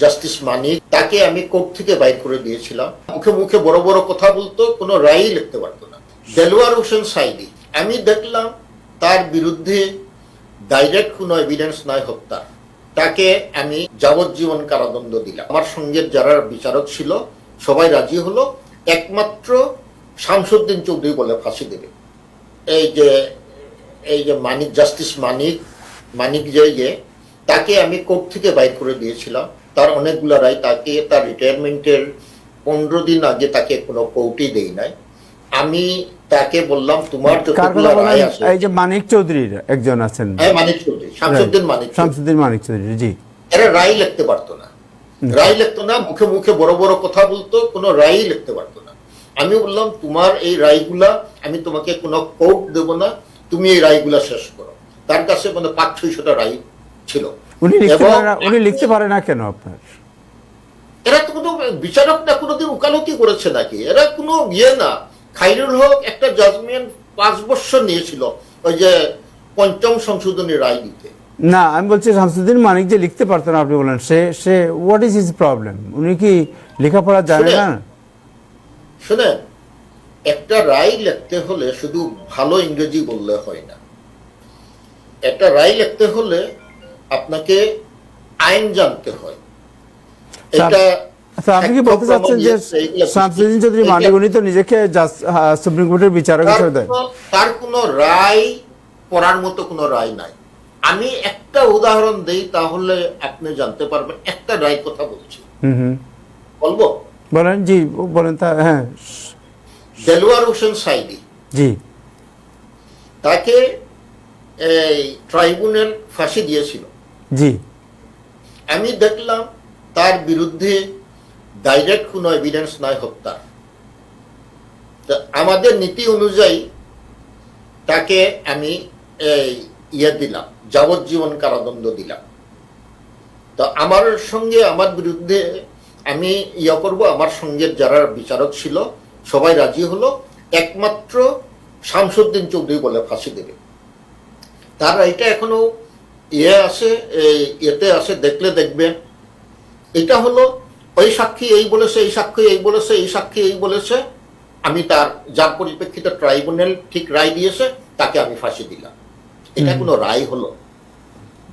Justice মানিক, তাকে আমি court থেকে বাইর করে দিয়েছিলাম। মুখে মুখে বড় বড় কথা বলতো, কোনো রায়ই লিখতে পারতো না। দেলোয়ার হোসেন সাইদি, আমি দেখলাম তার বিরুদ্ধে ডাইরেক্ট কোনো এভিডেন্স নাই হত্যা, তাকে আমি যাবজ্জীবন কারাদণ্ড দিলাম। আমার সঙ্গে যারা বিচারক ছিল সবাই রাজি হলো, একমাত্র শামসুদ্দিন চৌধুরী বলে ফাঁসি দেবে। এই যে মানিক, জাস্টিস মানিক যে তাকে আমি কোর্ট থেকে বাইর করে দিয়েছিলাম। তার অনেকগুলো রায়, তাকে তার রিটায়ারমেন্টের 15 দিন আগে তাকে কোনো কোর্টই দেই নাই। আমি তাকে বললাম তোমার যতগুলো রায় আছে, এই যে মানিক চৌধুরীর একজন আছেন, হ্যাঁ মানিক চৌধুরী, শামসুদ্দিন মানিক চৌধুরী, জি, এরা রায় লিখতে পারতো না, মুখে মুখে বড় বড় কথা বলতো, কোনো রায়ই লিখতে পারতো না। আমি বললাম তোমার এই রায়গুলা আমি তোমাকে কোনো কোর্ট দেব না, তুমি এই রায়গুলা শেষ করো। তার কাছে মানে 500-600টা রায় ছিল। উনি লিখতে পারে না কেন? আপনার এরা তো কোনো বিচারক না, কোনোদিন উকালতি করেছে নাকি? এরা কোনো না। খাইরুল হক একটা জাজমেন্ট 5 বছর নিয়েছিল ওই যে 5ম সংশোধনী রায় দিতে। না, আমি বলছি শামসুদ্দিন মানিক যে লিখতে পারতেন, আপনি বলেন say what is his problem? উনি কি লেখাপড়া জানে না? শুনেন, একটা রায় লিখতে হলে শুধু ভালো ইংরেজি বললে হয় না। একটা রায় লিখতে হলে আপনাকে আইন জানতে হয়। এটা আপনি কি বলতে চাচ্ছেন যে শামসুদ্দিন চৌধুরী মানিক উনি তো নিজেকে সুপ্রিম কোর্টের বিচারক হিসেবে দেয়? তার কোনো রায় পড়ার মতো কোনো রায় নাই। আমি একটা উদাহরণ দেই, তাহলে আপনি জানতে পারবেন। একটা রায় কথা বলছি, বলবো? বলেন, জি বলেন। হ্যাঁ, দেলোয়ার হোসেন সাইদি, জি, তাকে এই ট্রাইব্যুনাল ফাঁসি দিয়েছিল। জি, আমি দেখলাম তার বিরুদ্ধে ডাইরেক্ট কোনো এভিডেন্স নাই হত্যা। আমাদের নীতি অনুযায়ী তাকে আমি দিলাম, যাবজ্জীবন কারাদণ্ড দিলাম। তো আমার সঙ্গে, আমার বিরুদ্ধে আমি করব, আমার সঙ্গে যারা বিচারক ছিল সবাই রাজি হলো, একমাত্র শামসুদ্দিন চৌধুরী বলে ফাঁসি দেবে। তার এটা এখনো আছে, এতে আছে, দেখলে দেখবেন। এটা হলো ওই সাক্ষী এই বলেছে, এই সাক্ষী এই বলেছে, এই সাক্ষী এই বলেছে। আমি যার পরিপ্রেক্ষিতে ট্রাইব্যুনাল ঠিক রায় দিয়েছে তাকে আমি ফাঁসি দিলাম। এটা কোনো রায় হলো?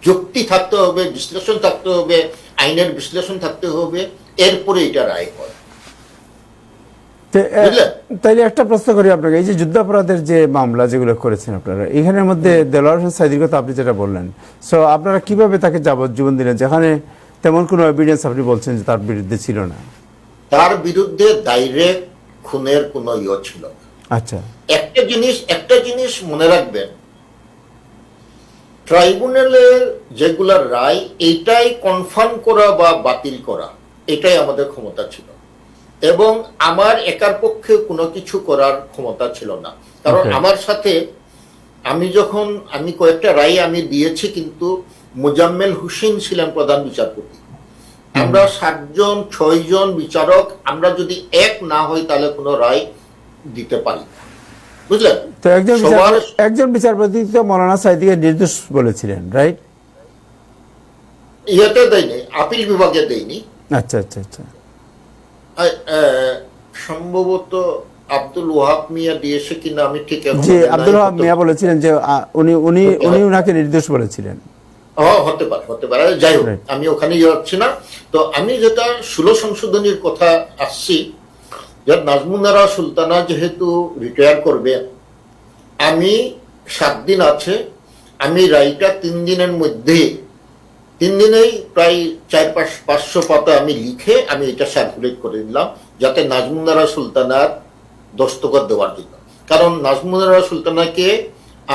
যুক্তি থাকতে হবে, বিশ্লেষণ থাকতে হবে, আইনের বিশ্লেষণ থাকতে হবে, এরপরে এটা রায় হয়। তাইলে একটা প্রশ্ন করি আপনাকে, এই যে যুদ্ধাপরাধের যে মামলা যেগুলো করেছেন আপনারা, এখানের মধ্যে দেলোয়ার হোসেন সাইদির কথা আপনি যেটা বললেন, সো আপনারা কিভাবে তাকে যাবজ্জীবন দিলেন, যেখানে তেমন কোনো এভিডেন্স আপনি বলছেন যে তার বিরুদ্ধে ছিল না? তার বিরুদ্ধে ডাইরেক্ট খুনের কোনো ছিল না। আচ্ছা, একটা জিনিস মনে রাখবেন, ট্রাইব্যুনালের যেগুলা রায়, এইটাই কনফার্ম করা বা বাতিল করা, এটাই আমাদের ক্ষমতা ছিল। এবং আমার একার পক্ষে কোনো কিছু করার ক্ষমতা ছিল না। কারণ আমার সাথে আমি কয়েকটা রায় আমি দিয়েছি, কিন্তু মোজাম্মেল হোসেন ছিলেন প্রধান বিচারপতি। আমরা 7 জন 6 জন বিচারক, আমরা যদি এক না হই তাহলে কোনো রায় দিতে পারি না, বুঝলেন? তো একজন বিচারপতি তো মৌলানা সাইদিকে নির্দোষ বলেছিলেন, রাইট? ইয়েতে দেয়নি, আপিল বিভাগে দেয়নি। আচ্ছা আচ্ছা আচ্ছা, সম্ভবত আব্দুল ওয়াহাব মিয়া দিয়েছে কিনা আমি ঠিক, জি, আব্দুল ওয়াহাব মিয়া বলেছিলেন যে উনি ওনাকে নির্দোষ বলেছিলেন। হতে পারে, যাই হোক, আমি ওখানে যাচ্ছি না। তো আমি যেটা 16 সংশোধনীর কথা আসছি, যে নাজমুনারা সুলতানা যেহেতু রিটায়ার করবে, আমি 7 দিন আছে, আমি রায়টা 3 দিনের মধ্যে, 3 দিনেই প্রায় 400-500 পাতা আমি লিখে আমি এটা সার্কুলেট করে দিলাম, যাতে নাজমুনারা সুলতানার দস্তখত দেওয়ার জন্য। কারণ নাজমুনারা সুলতানাকে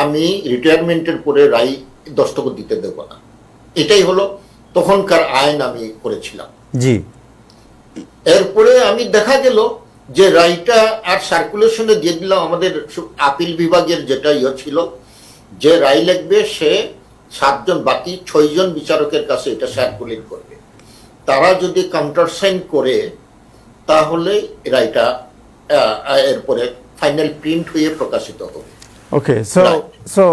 আমি রিটায়ারমেন্টের পরে রায় দস্তখত দিতে দেব না, এটাই হলো তখনকার আইন আমি করেছিলাম। জি, এরপরে আমি দেখা গেল যে রায়টা আর সার্কুলেশনে দিয়ে দিলাম। আমাদের আপিল বিভাগের যেটা ছিল, যে রায় লিখবে সে 7 জন, বাকি 6 জন বিচারকের কাছে এটা সার্কুলেট করবে। তারা যদি কাউন্টার সাইন করে তাহলে রায়টা এরপরে ফাইনাল প্রিন্ট হয়ে প্রকাশিত হবে। ওকে, সো